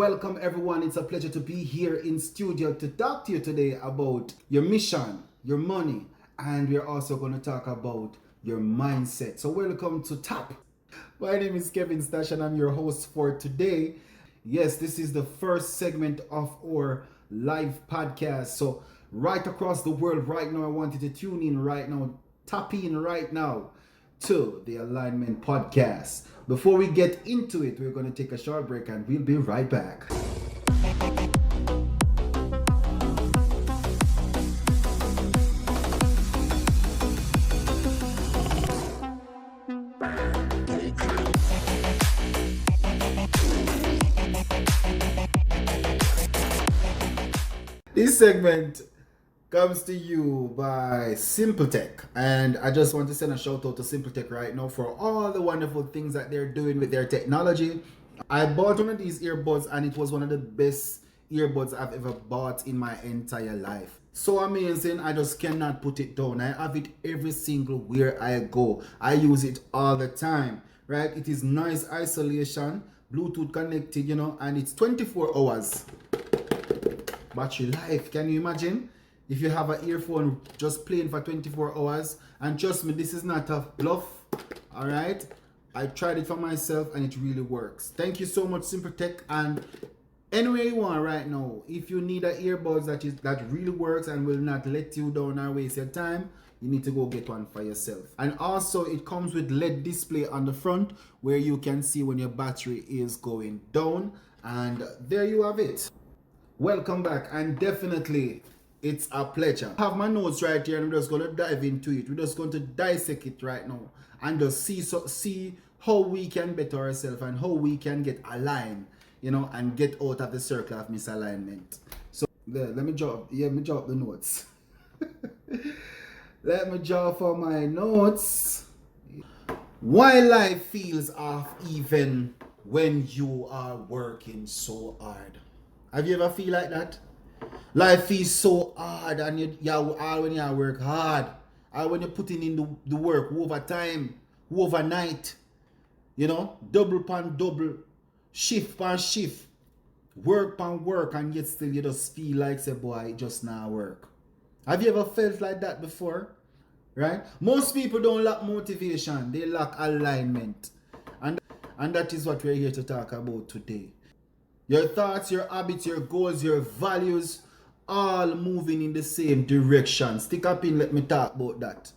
welcome everyone. It's a pleasure to be here in studio to talk to you today about your mission, your money, and we're also going to talk about your mindset. So welcome to T.A.P. My name is Khevin Stash and I'm your host for today. Yes, this is the first segment of our live podcast. So right across the world right now, I want you to tune in right now, tap in right now to the Alignment Podcast. Before we get into it, we're going to take a short break and we'll be right back. This segment comes to you by Tech, and I just want to send a shout out to Tech right now for all the wonderful things that they're doing with their technology. I bought one of these earbuds and it was one of the best earbuds I've ever bought in my entire life. So amazing, I just cannot put it down. I have it every single where I go. I use it all the time, right? It is noise isolation, Bluetooth connected, and it's 24 hours battery life. Can you imagine? If you have an earphone just playing for 24 hours, and trust me, this is not a bluff, all right? I tried it for myself and it really works. Thank you so much, Tech. And anywhere you want right now, if you need an earbuds that really works and will not let you down or waste your time, you need to go get one for yourself. And also, it comes with LED display on the front where you can see when your battery is going down. And there you have it. Welcome back, and definitely it's a pleasure. I have my notes right here and we're just going to dive into it. We're just going to dissect it right now and just see how we can better ourselves and how we can get aligned, and get out of the circle of misalignment. So let me drop the notes. Let me draw for my notes. Why life feels off even when you are working so hard. Have you ever feel like that? Life feels so hard and when you work hard, or when you're putting in the work overtime, overnight, double upon double, shift upon shift, work upon work, and yet still you just feel like, say, boy, it just not work. Have you ever felt like that before? Right? Most people don't lack motivation, they lack alignment. And that is what we're here to talk about today. Your thoughts, your habits, your goals, your values, all moving in the same direction. Stick up in, let me talk about that.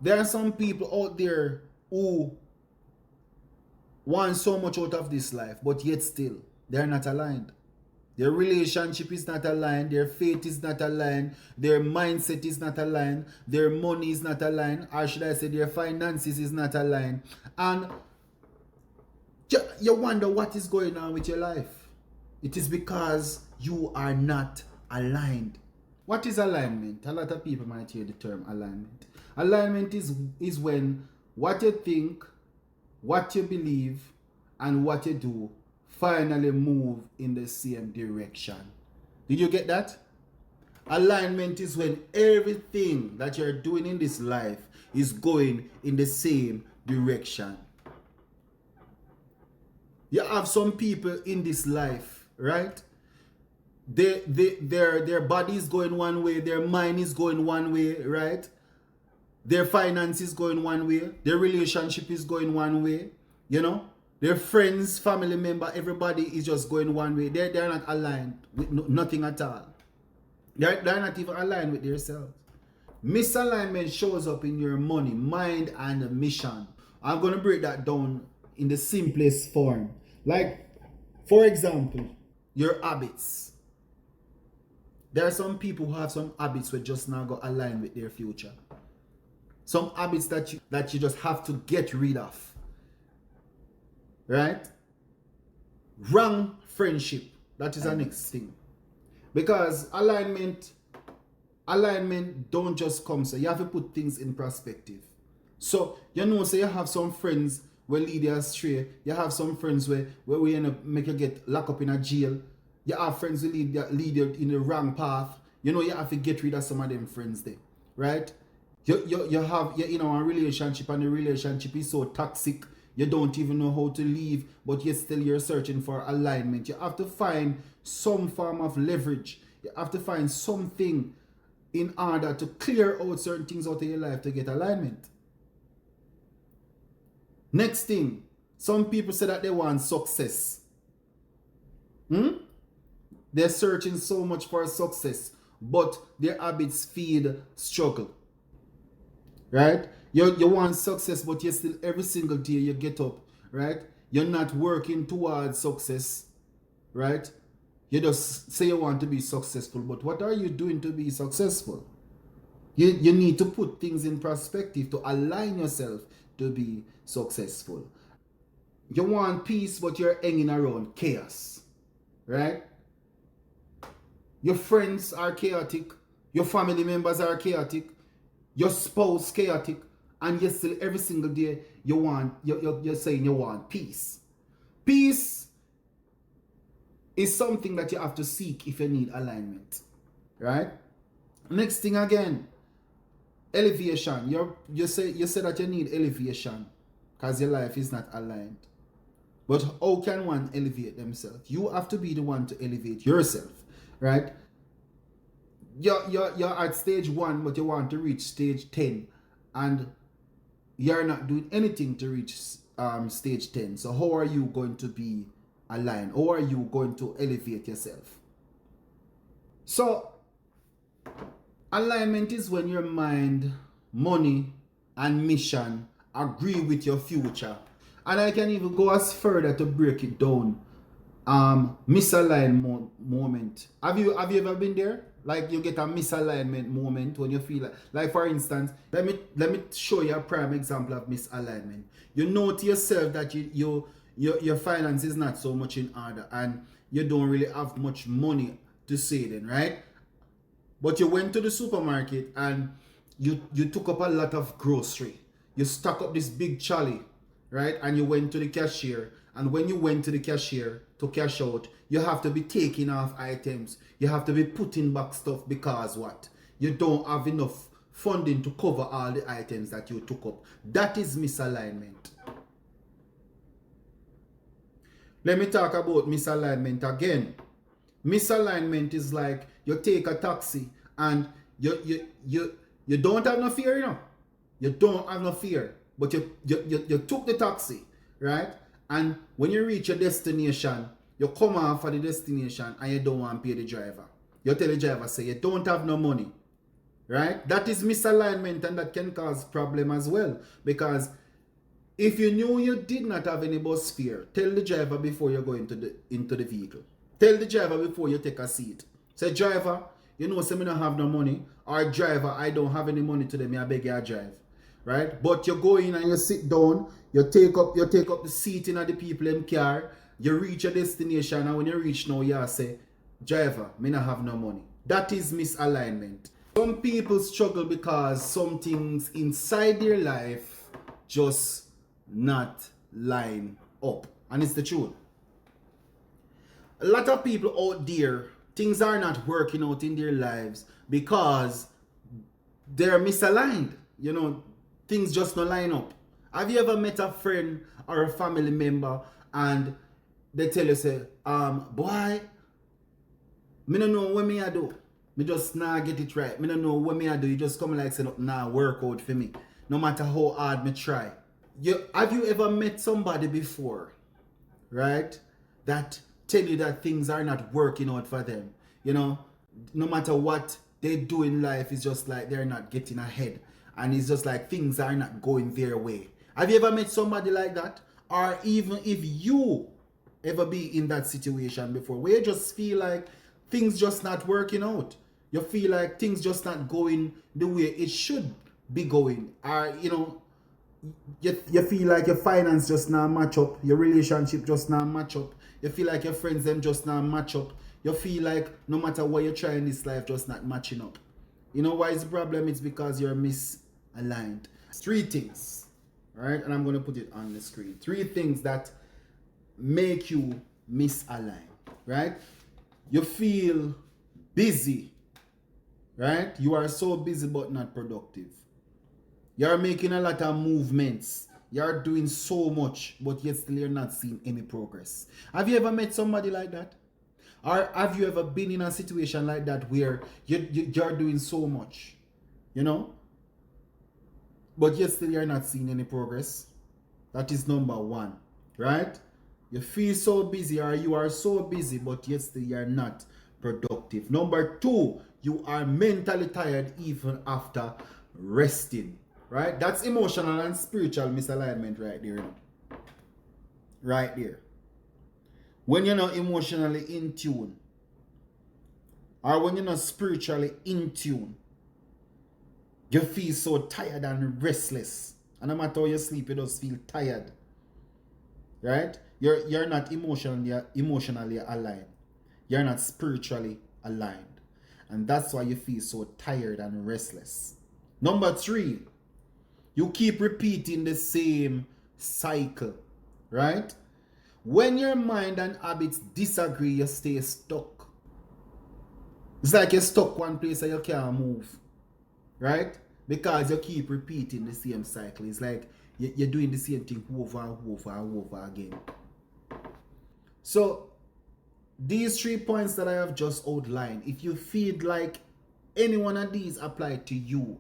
There are some people out there who want so much out of this life, but yet still, they're not aligned. Their relationship is not aligned, their faith is not aligned, their mindset is not aligned, their money is not aligned, or should I say their finances is not aligned. And you wonder what is going on with your life. It is because you are not aligned. What is alignment? A lot of people might hear the term alignment. Alignment is when what you think, what you believe, and what you do finally move in the same direction. Did you get that? Alignment is when everything that you're doing in this life is going in the same direction. You have some people in this life, right? Their body is going one way, their mind is going one way, right? Their finance is going one way, their relationship is going one way, Their friends, family member, everybody is just going one way. They're not aligned with nothing at all. They're not even aligned with themselves. Misalignment shows up in your money, mind, and mission. I'm going to break that down in the simplest form. Like, for example, your habits. There are some people who have some habits that just now go align with their future. Some habits that you just have to get rid of. Right? Wrong friendship. That is the next thing. Because alignment don't just come. So you have to put things in perspective. So, say you have some friends will lead you astray. You have some friends where we end up make you get locked up in a jail. You have friends who lead you in the wrong path. You have to get rid of some of them friends there, right? You have a relationship and the relationship is so toxic. you don't even know how to leave, but yet still you're searching for alignment. You have to find some form of leverage. You have to find something in order to clear out certain things out of your life to get alignment. Next thing, some people say that they want success. They're searching so much for success, but their habits feed struggle. Right? You want success, but you still every single day you get up, right? You're not working towards success, right? You just say you want to be successful, but what are you doing to be successful? You need to put things in perspective to align yourself to be successful. You want peace, but you're hanging around chaos, right? Your friends are chaotic, your family members are chaotic, your spouse chaotic, and yet still every single day you're saying you want peace. Peace is something that you have to seek if you need alignment, right? Next thing again, elevation. You say that you need elevation because your life is not aligned. But how can one elevate themselves? You have to be the one to elevate yourself, right? You're at stage 1, but you want to reach stage 10, and you're not doing anything to reach stage 10. So how are you going to be aligned? How are you going to elevate yourself? So alignment is when your mind, money, and mission agree with your future. And I can even go as further to break it down. Misaligned moment. Have you ever been there? Like you get a misalignment moment when you feel like for instance, let me show you a prime example of misalignment. You know to yourself that your finance is not so much in order and you don't really have much money to save in, right? But you went to the supermarket and you took up a lot of grocery. You stock up this big trolley, right? And you went to the cashier. And when you went to the cashier to cash out, you have to be taking off items. You have to be putting back stuff because what? You don't have enough funding to cover all the items that you took up. That is misalignment. Let me talk about misalignment again. Misalignment is like you take a taxi and you don't have no fear, you know. You don't have no fear. But you took the taxi, right? And when you reach your destination, you come off for the destination and you don't want to pay the driver. You tell the driver, say you don't have no money. Right? That is misalignment and that can cause problem as well. Because if you knew you did not have any bus fare, tell the driver before you go into the vehicle. Tell the driver before you take a seat. Say, driver, you know, say me don't have no money. Or driver, I don't have any money today, me I beg you drive. Right? But you go in and you sit down, you take up the seat in the people in car, you reach your destination, and when you reach now, you say, driver, me not have no money. That is misalignment. Some people struggle because some things inside their life just not line up. And it's the truth. A lot of people out there, things are not working out in their lives because they're misaligned. You know, things just don't line up. Have you ever met a friend or a family member and they tell you, say, boy, me don't know what me I do. Me just not get it right. Me don't know what me I do. You just come like say, nah, work out for me. No matter how hard me try. Have you ever met somebody before, right, that tell you that things are not working out for them? You know, no matter what they do in life, it's just like they're not getting ahead. And it's just like things are not going their way. Have you ever met somebody like that? Or even if you ever be in that situation before, where you just feel like things just not working out. You feel like things just not going the way it should be going. Or, you know, you feel like your finance just not match up. Your relationship just not match up. You feel like your friends them just not match up. You feel like no matter what you try in this life, just not matching up. You know why is the problem? It's because you're misaligned. 3 things, right? And I'm going to put it on the screen. 3 things that make you misalign, right? You feel busy, right? You are so busy but not productive. You're making a lot of movements You're doing so much, but yet still you're not seeing any progress. Have you ever met somebody like that? Or have you ever been in a situation like that where you're doing so much, you know, but yet still you're not seeing any progress? That is number one, right? You feel so busy or you are so busy, but yet still you're not productive. Number two, you are mentally tired even after resting, right? That's emotional and spiritual misalignment right there. Right there. When you're not emotionally in tune, or when you're not spiritually in tune, you feel so tired and restless. And no matter how you sleep, you just feel tired. Right? You're not emotionally aligned. You're not spiritually aligned. And that's why you feel so tired and restless. Number three, you keep repeating the same cycle. Right? When your mind and habits disagree, you stay stuck. It's like you're stuck one place and you can't move. Right? Because you keep repeating the same cycle. It's like you're doing the same thing over and over and over again. So, these 3 points that I have just outlined, if you feel like any one of these apply to you,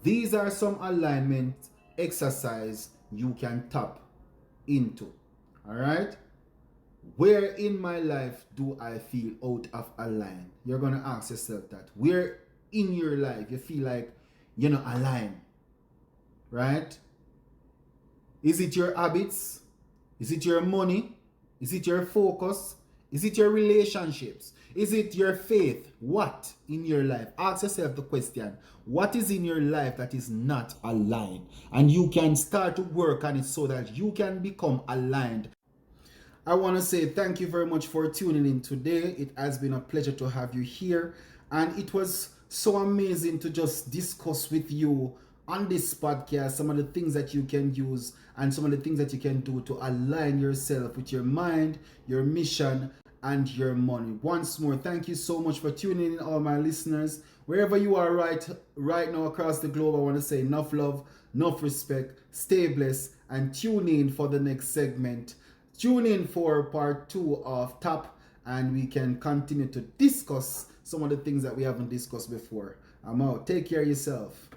these are some alignment exercise you can tap into. Alright? Where in my life do I feel out of align? You're going to ask yourself that. Where in your life you feel like you're not aligned? Right? Is it your habits? Is it your money? Is it your focus? Is it your relationships? Is it your faith? What in your life? Ask yourself the question. What is in your life that is not aligned? And you can start to work on it so that you can become aligned. I want to say thank you very much for tuning in today. It has been a pleasure to have you here. And it was so amazing to just discuss with you on this podcast some of the things that you can use and some of the things that you can do to align yourself with your mind, your mission, and your money. Once more, thank you so much for tuning in, all my listeners. Wherever you are right now across the globe, I want to say enough love, enough respect, stay blessed, and tune in for the next segment. Tune in for part 2 of T.A.P, and we can continue to discuss some of the things that we haven't discussed before. I'm out. Take care of yourself.